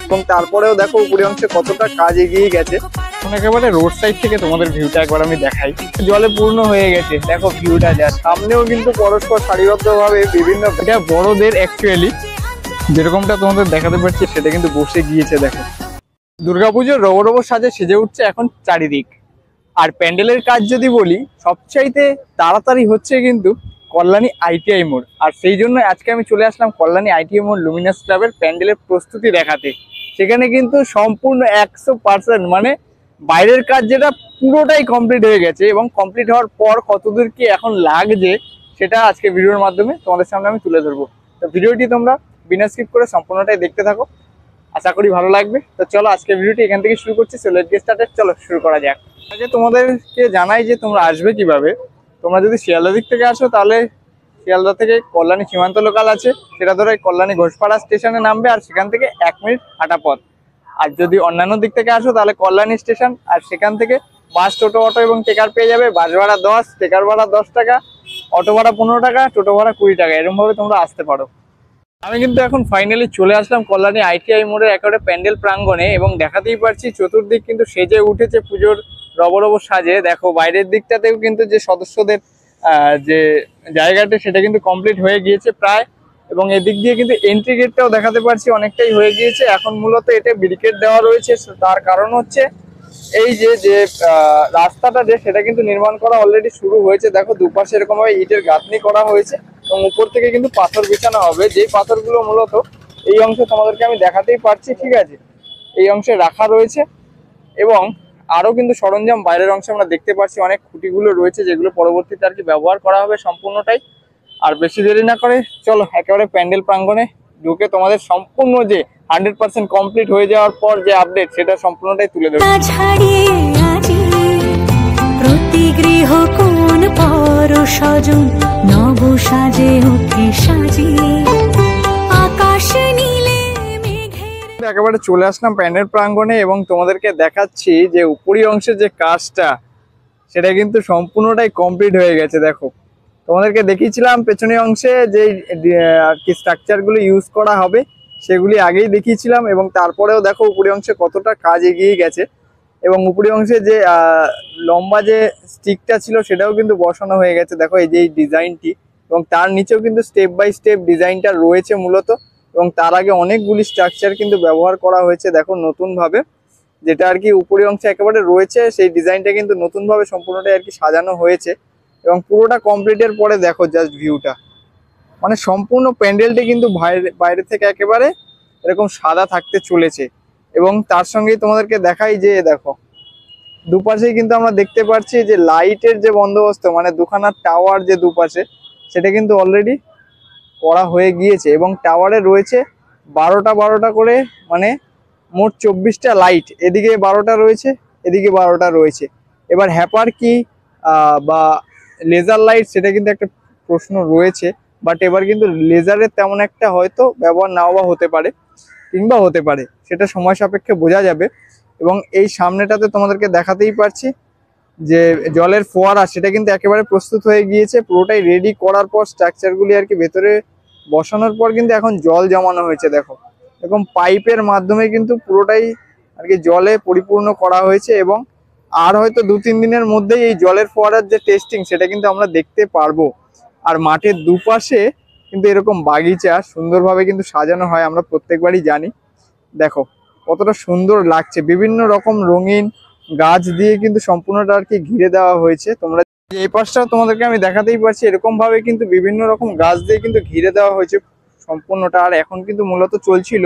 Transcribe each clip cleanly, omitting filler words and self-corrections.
এবং তারপরেও দেখো উপরি অংশে কতটা কাজ এগিয়ে গেছে। একেবারে রোড সাইড থেকে তোমাদের ভিউটা একবার আমি দেখাই। জলে পূর্ণ হয়ে গেছে, দেখো ভিউটা যা। সামনেও কিন্তু পরস্পর সারিবদ্ধ ভাবে বিভিন্ন, এটা বড়দের অ্যাকচুয়ালি যেরকমটা তোমাদের দেখাতে পারছি সেটা কিন্তু বসে গিয়েছে। দেখো দুর্গাপুজোর রবরব সাজে সেজে উঠছে এখন চারিদিক। আর প্যান্ডেলের কাজ যদি বলি, সবচাইতে তাড়াতাড়ি হচ্ছে কিন্তু কল্যাণী ITI মোড়। আর সেই জন্য আজকে আমি চলে আসলাম কল্যাণী ITI মোড় লুমিনাস ক্লাবের প্যান্ডেলের প্রস্তুতি দেখাতে। সেখানে কিন্তু সম্পূর্ণ 100% মানে বাইরের কাজ যেটা পুরোটাই কমপ্লিট হয়ে গেছে, এবং কমপ্লিট হওয়ার পর কতদূর কি এখন লাগছে সেটা আজকে ভিডিওর মাধ্যমে তোমাদের সামনে আমি তুলে ধরবো। তো ভিডিওটি তোমরা বিনা স্কিপ করে সম্পূর্ণটাই দেখতে থাকো, আশা করি ভালো লাগবে। তো চলো আজকে ভিডিওটি এখান থেকে শুরু করছি। সো লেটস গেট স্টার্টেড, চলো শুরু করা যাক। আগে তোমাদেরকে জানাই যে তোমরা আসবে কিভাবে। তোমরা যদি শিয়ালদা দিক থেকে আসো তাহলে শিয়ালদা থেকে কল্যাণী সীমান্ত লোকাল আছে, সেটা ধরে কল্যাণী ঘোষপাড়া স্টেশনে নামবে, আর সেখান থেকে 1 মিনিট হাঁটা পথ। আর যদি অন্যান্য দিক থেকে আসো তাহলে কল্যাণী স্টেশন, আর সেখান থেকে বাস, টোটো, অটো এবং টেকার পেয়ে যাবে। বাস ভাড়া 10, টেকার ভাড়া 10 টাকা, অটো ভাড়া 15 টাকা, টোটো ভাড়া 20 টাকা, এরকম ভাবে তোমরা আসতে পারো। আমি কিন্তু এখন ফাইনালি চলে আসলাম কল্যাণী ITI মোড়ের একেবারে প্যান্ডেল প্রাঙ্গণে, এবং দেখাতেই পারছি চতুর্দিক কিন্তু সেজে উঠেছে পুজোর রবরব সাজে। দেখো বাইরের দিকটাতেও কিন্তু যে সদস্যদের যে জায়গাটা সেটা কিন্তু কমপ্লিট হয়ে গিয়েছে প্রায়, এবং এদিক দিয়ে কিন্তু এন্ট্রি গেটটাও দেখাতে পারছি অনেকটাই হয়ে গিয়েছে। এখন মূলত এটা ব্যারিকেড দেওয়া রয়েছে, তার কারণ হচ্ছে এই যে রাস্তাটা যে সেটা কিন্তু নির্মাণ করা অলরেডি শুরু হয়েছে। দেখো দুপাশে এরকম ভাবে ইটের গাঁথনি করা হয়েছে, এবং উপর থেকে কিন্তু পাথর বিছানো হবে। যেই পাথরগুলো মূলত এই অংশে তোমাদেরকে আমি দেখাতেই পারছি, ঠিক আছে, এই অংশে রাখা রয়েছে। এবং আরো কিন্তু সরঞ্জাম বাইরের অংশে আমরা দেখতে পাচ্ছি, অনেক খুঁটিগুলো রয়েছে যেগুলো পরবর্তীতে আর কি ব্যবহার করা হবে সম্পূর্ণটাই। আর বেশি দেরি না করে চলো একেবারে প্যান্ডেল প্রাঙ্গণে ঢুকে তোমাদের সম্পূর্ণ যে 100% কমপ্লিট হয়ে যাওয়ার পর যে আপডেট সেটা সম্পূর্ণটাই তুলে দেবো। একেবারে চলে আসলাম প্যান্ডেল প্রাঙ্গণে, এবং তোমাদেরকে দেখাচ্ছি যে উপরি অংশের যে কাজটা সেটা কিন্তু সম্পূর্ণটাই কমপ্লিট হয়ে গেছে। দেখো তোমাদেরকে দেখিয়েছিলাম পেছনের অংশে যে আর কি স্ট্রাকচারগুলো ইউজ করা হবে সেগুলি আগেই দেখিয়েছিলাম, এবং তারপরেও দেখো উপরি অংশে কতটা কাজ এগিয়ে গেছে। এবং উপরি অংশে যে লম্বা যে স্টিকটা ছিল সেটাও কিন্তু বসানো হয়ে গেছে। দেখো এই যে এই ডিজাইনটি, এবং তার নিচেও কিন্তু স্টেপ বাই স্টেপ ডিজাইনটা রয়েছে মূলত, এবং তার আগে অনেকগুলি স্ট্রাকচার কিন্তু ব্যবহার করা হয়েছে। দেখো নতুনভাবে যেটা আর কি উপরি অংশে একেবারে রয়েছে সেই ডিজাইনটা কিন্তু নতুনভাবে সম্পূর্ণটাই আর কি সাজানো হয়েছে। এবং পুরোটা কমপ্লিটের পরে দেখো জাস্ট ভিউটা, মানে সম্পূর্ণ প্যান্ডেলটি কিন্তু বাইরে থেকে একেবারে এরকম সাদা থাকতে চলেছে। এবং তার সঙ্গেই তোমাদেরকে দেখাই যে দেখো দুপাশেই কিন্তু আমরা দেখতে পাচ্ছি যে লাইটের যে বন্দোবস্ত, মানে দুখানা টাওয়ার যে দুপাশে সেটা কিন্তু অলরেডি করা হয়ে গিয়েছে। এবং টাওয়ারে রয়েছে 12টা করে, মানে মোট 24টা লাইট। এদিকে 12টা রয়েছে, এদিকে 12টা রয়েছে। এবার হ্যাপার কি বা লেজার লাইট সেটা কিন্তু একটা প্রশ্ন রয়েছে, বাট এবার কিন্তু লেজারের তেমন একটা হয়তো ব্যবহার নাও বা হতে পারে, কিংবা হতে পারে, সেটা সময় সাপেক্ষে বোঝা যাবে। এবং এই সামনেটাতে তোমাদেরকে দেখাতেই পারছি যে জলের ফোয়ারা সেটা কিন্তু একেবারে প্রস্তুত হয়ে গিয়েছে। পুরোটাই রেডি করার পর স্ট্রাকচারগুলি আর কি ভেতরে বসানোর পর কিন্তু এখন জল জমানো হয়েছে। দেখো এরকম পাইপের মাধ্যমে কিন্তু পুরোটাই আর কি জলে পরিপূর্ণ করা হয়েছে, এবং আর হয়তো 2-3 দিনের মধ্যেই এই জলের ফোয়ারার যে টেস্টিং সেটা কিন্তু আমরা দেখতে পারবো। আর মাঠের দুপাশে কিন্তু এরকম বাগিচা সুন্দরভাবে কিন্তু সাজানো হয়, আমরা প্রত্যেকবারই জানি। দেখো কতটা সুন্দর লাগছে, বিভিন্ন রকম রঙিন গাছ দিয়ে কিন্তু সম্পূর্ণটা আর কি ঘিরে দেওয়া হয়েছে। তোমরা এই পাশটাও তোমাদেরকে আমি দেখাতেই পারছি, এরকম ভাবে কিন্তু বিভিন্ন রকম গাছ দিয়ে কিন্তু ঘিরে দেওয়া হয়েছে সম্পূর্ণটা। আর এখন কিন্তু মূলত চলছিল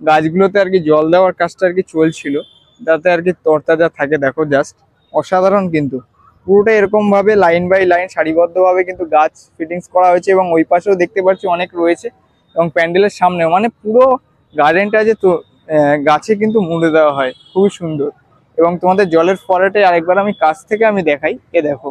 গাছগুলোতে আর কি জল দেওয়ার কাজটা আর কি চলছিল, যাতে আর কি তরতাজা থাকে। দেখো জাস্ট অসাধারণ, কিন্তু পুরোটা এরকম ভাবে লাইন বাই লাইন সারিবদ্ধভাবে কিন্তু গাছ ফিটিংস করা হয়েছে। এবং ওই পাশেও দেখতে পাচ্ছি অনেক রয়েছে, এবং প্যান্ডেলের সামনেও, মানে পুরো গার্ডেনটা যে তো গাছে কিন্তু মুড়ে দেওয়া হয়, খুবই সুন্দর। এবং তোমাদের জলের ফোয়ারাটাই আরেকবার আমি কাছ থেকে আমি দেখাই। দেখো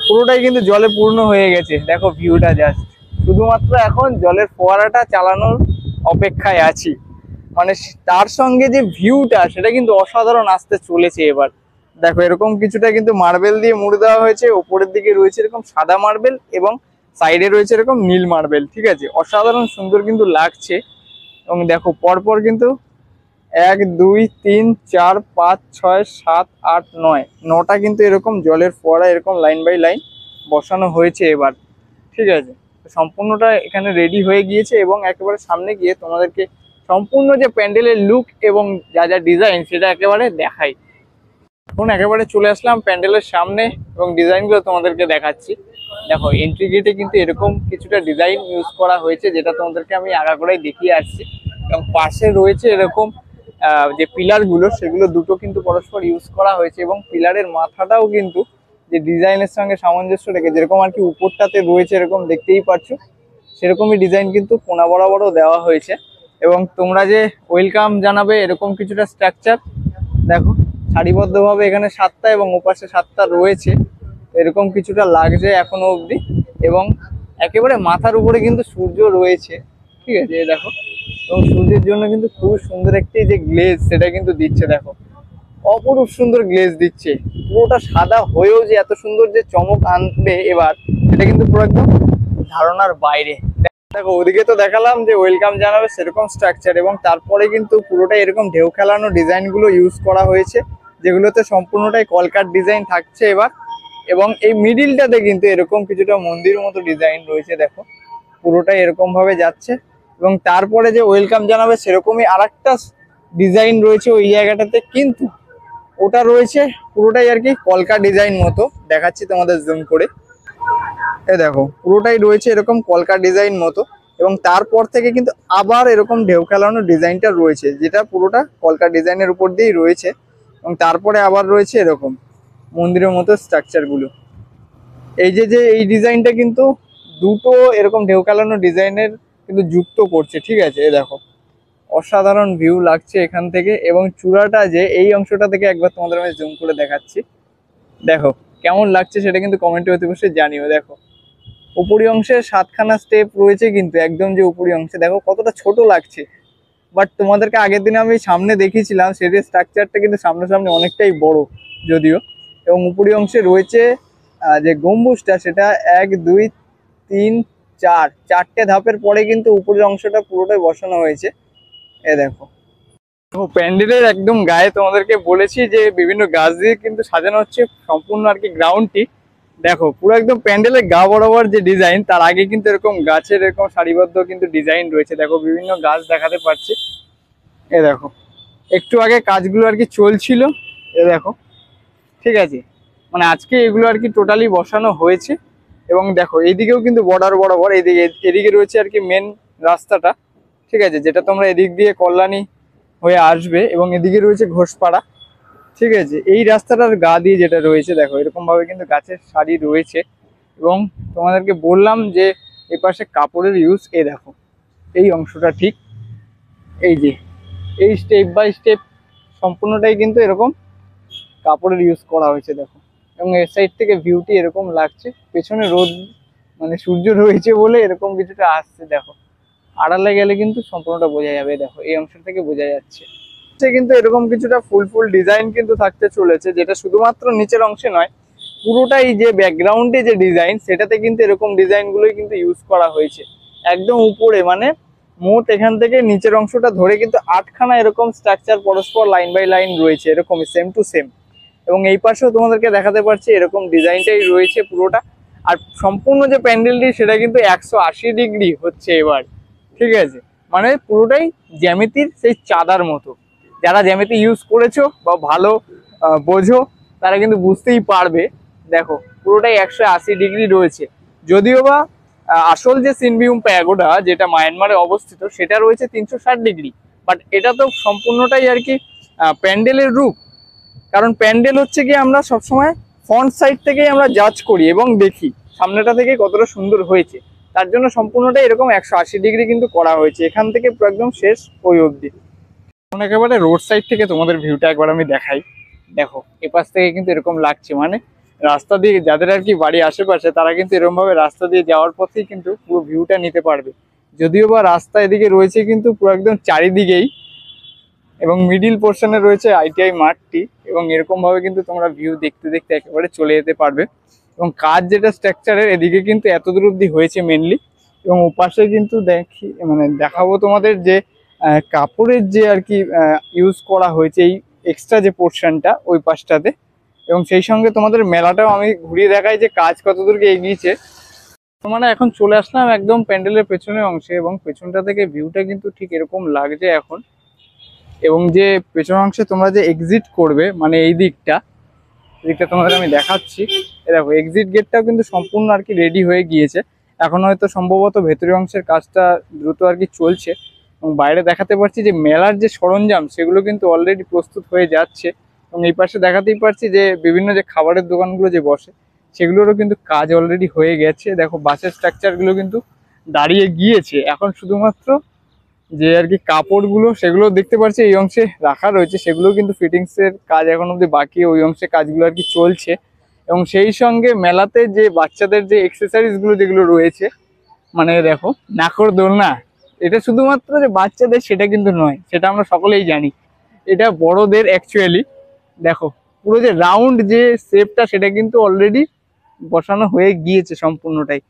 পুরোটাই কিন্তু জলে পূর্ণ হয়ে গেছে। দেখো ভিউটা জাস্ট, শুধুমাত্র এখন জলের ফোয়ারাটা চালানোর অপেক্ষায় আছি। মানে তার সঙ্গে যে ভিউটা সেটা কিন্তু অসাধারণ আসতে চলেছে এবার। দেখো এরকম কিছুটা কিন্তু মার্বেল দিয়ে মুড়ে দেওয়া হয়েছে, উপরের দিকে রয়েছে এরকম সাদা মার্বেল, এবং সাইডে রয়েছে এরকম নীল মার্বেল, ঠিক আছে, অসাধারণ সুন্দর কিন্তু লাগছে। এবং দেখো পরপর কিন্তু 1 2 3 4 5 6 7 8 9 9টা কিন্তু এরকম জলের ফোয়ারা এরকম লাইন বাই লাইন বসানো হয়েছে এবার, ঠিক আছে। সম্পূর্ণটা এখানে রেডি হয়ে গিয়েছে এবং একেবারে সামনে গিয়ে তোমাদেরকে সম্পূর্ণ যে প্যান্ডেলের লুক এবং যা যা ডিজাইন সেটা একেবারে দেখাই। এখন একেবারে চলে আসলাম প্যান্ডেলের সামনে এবং ডিজাইনগুলো তোমাদেরকে দেখাচ্ছি। দেখো এন্ট্রি গেটে কিন্তু এরকম কিছুটা ডিজাইন ইউজ করা হয়েছে, যেটা তোমাদেরকে আমি আগাগোড়াই দেখিয়ে আসছি। এবং পাশে রয়েছে এরকম যে পিলার গুলো, সেগুলো দুটো কিন্তু পরস্পর ইউজ করা হয়েছে এবং পিলারের মাথাটাও কিন্তু যে ডিজাইনের সঙ্গে সামঞ্জস্য রেখে যেরকম আর কি উপরটাতে রয়েছে এরকম দেখতেই পাচ্ছ, সেরকমই ডিজাইন কিন্তু কোনা বরাবরও দেওয়া হয়েছে। এবং তোমরা যে ওয়েলকাম জানাবে এরকম কিছুটা স্ট্রাকচার, দেখো সারিবদ্ধভাবে এখানে 7টা এবং ওপাশে 7টা রয়েছে, এরকম কিছুটা লাগছে এখনো অবধি। এবং একেবারে মাথার উপরে কিন্তু সূর্য রয়েছে, ঠিক আছে, দেখো। এবং সূর্যের জন্য কিন্তু খুব সুন্দর একটি যে গ্লেজ সেটা কিন্তু দিচ্ছে, দেখো অপরূপ সুন্দর গ্লেজ দিচ্ছে। পুরোটা সাদা হয়েও যে এত সুন্দর যে চমক আনবে এবার, সেটা কিন্তু পুরো একদম ধারণার বাইরে। দেখো ওদিকে তো দেখালাম যে ওয়েলকাম জানাবে সেরকম স্ট্রাকচার, এবং তারপরে কিন্তু পুরোটাই এরকম ঢেউ খেলানো ডিজাইন গুলো ইউজ করা হয়েছে, যেগুলোতে সম্পূর্ণটাই কলকাট ডিজাইন থাকছে এবার। এবং এই মিডিলটাতে কিন্তু এরকম কিছুটা মন্দির মতো ডিজাইন রয়েছে, দেখো পুরোটাই এরকম ভাবে যাচ্ছে। এবং তারপরে যে ওয়েলকাম জানাবে সেরকমই আরেকটা ডিজাইন রয়েছে ওই জায়গাটাতে, কিন্তু ওটা রয়েছে পুরোটাই আর কি কলকা ডিজাইন মতো, দেখাচ্ছি তোমাদের জুম করে। দেখো পুরোটাই রয়েছে এরকম কলকা ডিজাইন মতো, এবং তারপর থেকে কিন্তু আবার এরকম ঢেউ খেলানো ডিজাইনটা রয়েছে, যেটা পুরোটা কলকা ডিজাইনের উপর দিয়েই রয়েছে। এবং তারপরে আবার রয়েছে এরকম মন্দিরের মতো স্ট্রাকচার গুলো। এই যে যে এই ডিজাইনটা কিন্তু দুটো এরকম ঢেউ খেলানো ডিজাইনের কিন্তু যুক্ত করছে, ঠিক আছে। দেখো অসাধারণ ভিউ লাগছে এখান থেকে। এবং চূড়াটা যে এই অংশটা থেকে একবার তোমাদের আমি জুম করে দেখাচ্ছি, দেখো কেমন লাগছে সেটা কিন্তু কমেন্টে অতি অবশ্যই জানিও। দেখো উপরি অংশে 7খানা স্টেপ রয়েছে, কিন্তু একদম যে উপরি অংশে দেখো কতটা ছোট লাগছে, বাট তোমাদেরকে আগের দিনে আমি সামনে দেখিয়েছিলাম সেটির স্ট্রাকচারটা কিন্তু সামনাসামনি অনেকটাই বড় যদিও। এবং উপরি অংশে রয়েছে যে গম্বুজটা, সেটা 1 2 3 4 4টে ধাপের পরে কিন্তু উপরের অংশটা পুরোটাই বসানো হয়েছে। দেখো প্যান্ডেলের একদম গায়ে তোমাদেরকে বলেছি যে বিভিন্ন গাছ দিয়ে কিন্তু সাজানো হচ্ছে সম্পূর্ণ আর কি গ্রাউন্ডটি। দেখো পুরো একদম প্যান্ডেলের গা বরাবর যে ডিজাইন, তার আগে কিন্তু এরকম গাছের এরকম সারিবদ্ধ কিন্তু ডিজাইন রয়েছে, দেখো বিভিন্ন গাছ দেখাতে পারছি। দেখো একটু আগে কাজগুলো আর কি চলছিল, দেখো, ঠিক আছে, মানে আজকে এগুলো আর কি টোটালি বসানো হয়েছে। এবং দেখো এইদিকেও কিন্তু বর্ডার বরাবর এদিকে রয়েছে আর কি মেন রাস্তাটা, ঠিক আছে, যেটা তোমরা এদিক দিয়ে কল্যাণী হয়ে আসবে। এবং এদিকে রয়েছে ঘোষপাড়া, ঠিক আছে। এই রাস্তাটার গা দিয়ে যেটা রয়েছে, দেখো এরকম ভাবে কিন্তু গাছের সারি রয়েছে। এবং তোমাদেরকে বললাম যে এই পাশে কাপড়ের ইউজ, দেখো এই অংশটা ঠিক এই যে এই স্টেপ বাই স্টেপ সম্পূর্ণটাই কিন্তু এরকম কাপড়ের ইউজ করা হয়েছে, দেখো। এবং এর সাইড থেকে ভিউটি এরকম লাগছে, পেছনে রোদ মানে সূর্য রয়েছে বলে এরকম কিছুটা আসছে, দেখো আড়ালে গেলে কিন্তু সম্পূর্ণটা বোঝা যাবে, দেখো এই অংশ থেকে বোঝা যাচ্ছে। কিন্তু এরকম কিছুটা ফুল ডিজাইন কিন্তু থাকতে চলেছে, যেটা শুধুমাত্র নিচের অংশে নয়, পুরোটাই যে ব্যাকগ্রাউন্ডে যে ডিজাইন সেটাতে কিন্তু এরকম ডিজাইন গুলোই কিন্তু ইউজ করা হয়েছে একদম উপরে। মানে মোট এখান থেকে নিচের অংশটা ধরে কিন্তু 8খানা এরকম স্ট্রাকচার পরস্পর লাইন বাই লাইন রয়েছে, এরকমই সেম টু সেম। এবং এই পাশেও তোমাদেরকে দেখাতে পারছি এরকম ডিজাইনটাই রয়েছে পুরোটা। আর সম্পূর্ণ যে প্যান্ডেলটি সেটা কিন্তু 180 ডিগ্রি হচ্ছে এবার, ঠিক আছে, মানে পুরোটাই জ্যামিতির সেই চাঁদার মতো। যারা জ্যামিতি ইউজ করেছো বা ভালো বোঝো তারা কিন্তু বুঝতেই পারবে। দেখো পুরোটাই 180 ডিগ্রি রয়েছে, যদিও বা আসল যে সিনভিউম প্যাগোডা যেটা মায়ানমারে অবস্থিত সেটা রয়েছে 360 ডিগ্রি। বাট এটা তো সম্পূর্ণটাই আর কি প্যান্ডেলের রূপ, কারণ প্যান্ডেল হচ্ছে কি আমরা সবসময় ফ্রন্ট সাইড থেকেই আমরা জাজ করি এবং দেখি সামনেটা থেকে কতটা সুন্দর হয়েছে, তার জন্য সম্পূর্ণটাই এরকম 180 ডিগ্রি কিন্তু করা হয়েছে এখান থেকে একদম শেষ ওই অবধি। এখন একেবারে রোড সাইড থেকে তোমাদের ভিউটা একবার আমি দেখাই। দেখো এপাশ থেকে কিন্তু এরকম লাগছে, মানে রাস্তা দিয়ে যাদের আর কি বাড়ি আশেপাশে তারা কিন্তু এরকম ভাবে রাস্তা দিয়ে যাওয়ার পথেই কিন্তু পুরো ভিউটা নিতে পারবে। যদিও বা রাস্তা এদিকে রয়েছে কিন্তু পুরো একদম চারিদিকেই, এবং মিডিল পোর্শনে রয়েছে আইটিআই মাঠটি। এবং এরকম ভাবে কিন্তু তোমরা ভিউ দেখতে দেখতে একেবারে চলে যেতে পারবে। এবং কাজ যেটা স্ট্রাকচারের এদিকে কিন্তু এত দূর অব্দি হয়েছে মেনলি। এবং ওপাশে কিন্তু দেখাবো তোমাদের যে কাপড়ের যে আর কি ইউজ করা হয়েছে এই এক্সট্রা যে পোর্শনটা ওই পাশটাতে। এবং সেই সঙ্গে তোমাদের মেলাটাও আমি ঘুরিয়ে দেখাই যে কাজ কতদূর এগিয়েছে। মানে এখন চলে আসলাম একদম প্যান্ডেলের পেছনের অংশে, এবং পেছনটা থেকে ভিউটা কিন্তু ঠিক এরকম লাগছে এখন। এবং যে পেছনের অংশে তোমরা যে এক্সিট করবে মানে এই দিকটা তোমাদের আমি দেখাচ্ছি। দেখো এক্সিট গেটটাও কিন্তু সম্পূর্ণ আর কি রেডি হয়ে গিয়েছে। এখন হয়তো সম্ভবত ভেতরের অংশের কাজটা দ্রুত আর কি চলছে। এবং বাইরে দেখাতে পারছি যে মেলার যে সরঞ্জাম সেগুলো কিন্তু অলরেডি প্রস্তুত হয়ে যাচ্ছে। এবং এই পাশে দেখাতেই পারছি যে বিভিন্ন যে খাবারের দোকানগুলো যে বসে সেগুলোরও কিন্তু কাজ অলরেডি হয়ে গেছে। দেখো বাসের স্ট্রাকচারগুলো কিন্তু দাঁড়িয়ে গিয়েছে, এখন শুধুমাত্র যে আর কি কাপড়গুলো সেগুলো দেখতে পাচ্ছি এই অংশে রাখা রয়েছে, সেগুলো কিন্তু ফিটিংসের কাজ এখন অব্দি বাকি, ওই অংশে কাজগুলো আর কি চলছে। এবং সেই সঙ্গে মেলাতে যে বাচ্চাদের যে এক্সেসরিজগুলো যেগুলো রয়েছে, মানে দেখো নাকর দোলনা, এটা শুধুমাত্র যে বাচ্চাদের সেটা কিন্তু নয়, সেটা আমরা সকলেই জানি, এটা বড়দের অ্যাকচুয়ালি। দেখো পুরো যে রাউন্ড যে শেপটা সেটা কিন্তু অলরেডি বসানো হয়ে গিয়েছে সম্পূর্ণটাই।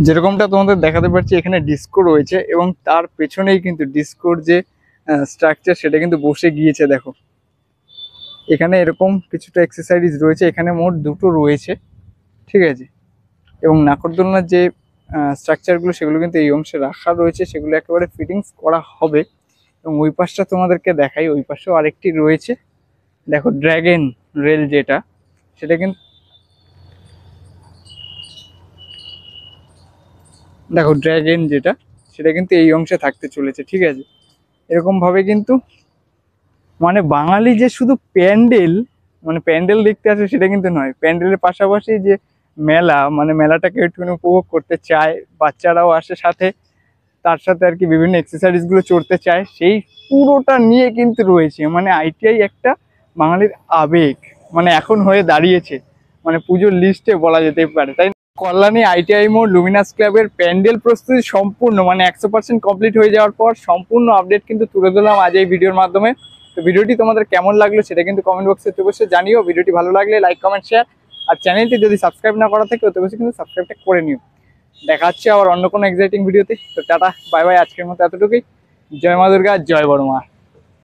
যেরকমটা তোমাদের দেখাতে পারছি এখানে ডিস্কো রয়েছে, এবং তার পেছনেই কিন্তু ডিস্কোর যে স্ট্রাকচার সেটা কিন্তু বসে গিয়েছে। দেখো এখানে এরকম কিছুটা এক্সারসাইজ রয়েছে, এখানে মোট দুটো রয়েছে, ঠিক আছে। এবং নাকরদোলনার যে স্ট্রাকচারগুলো সেগুলো কিন্তু এই অংশে রাখা রয়েছে, সেগুলো একেবারে ফিটিংস করা হবে। এবং ওই পাশটা তোমাদেরকে দেখাই, ওই পাশেও আরেকটি রয়েছে। দেখো ড্র্যাগন রেল যেটা, সেটা কিন্তু দেখো ড্র্যাগন যেটা সেটা কিন্তু এই অংশে থাকতে চলেছে, ঠিক আছে। এরকম ভাবে কিন্তু মানে বাঙালি যে শুধু প্যান্ডেল মানে প্যান্ডেল দেখতে আসে সেটা কিন্তু নয়, প্যান্ডেলের পাশাপাশি যে মেলা মানে মেলাটাকে একটুখানি উপভোগ করতে চায়, বাচ্চারাও আসে সাথে, তার সাথে আর কি বিভিন্ন এক্সেসরিজ গুলো চড়তে চায়, সেই পুরোটা নিয়ে কিন্তু রয়েছে। মানে আইটিআই একটা বাঙালির আবেগ মানে এখন হয়ে দাঁড়িয়েছে, মানে পুজোর লিস্টে বলা যেতে পারে, তাই কল্যাণী আইটিআই মোড় লুমিনাস ক্লাবের প্যান্ডেল প্রস্তুতি সম্পূর্ণ মানে 100% কমপ্লিট হয়ে যাওয়ার পর সম্পূর্ণ আপডেট কিন্তু তুলে দিলাম আজ এই ভিডিওর মাধ্যমে। তো ভিডিওটি তোমাদের কেমন লাগলো সেটা কিন্তু কমেন্ট বক্সে অবশ্যই জানিও। ভিডিওটি ভালো লাগলে লাইক কমেন্ট শেয়ার, আর চ্যানেলটি যদি সাবস্ক্রাইব না করা থাকে অবশ্যই কিন্তু সাবস্ক্রাইবটা করে নিও। দেখা হচ্ছে আবার অন্য কোনো এক্সাইটিং ভিডিওতে। তো টাটা বাই বাই, আজকের মতো এতটুকুই। জয় মা দুর্গা, জয় বড় মা।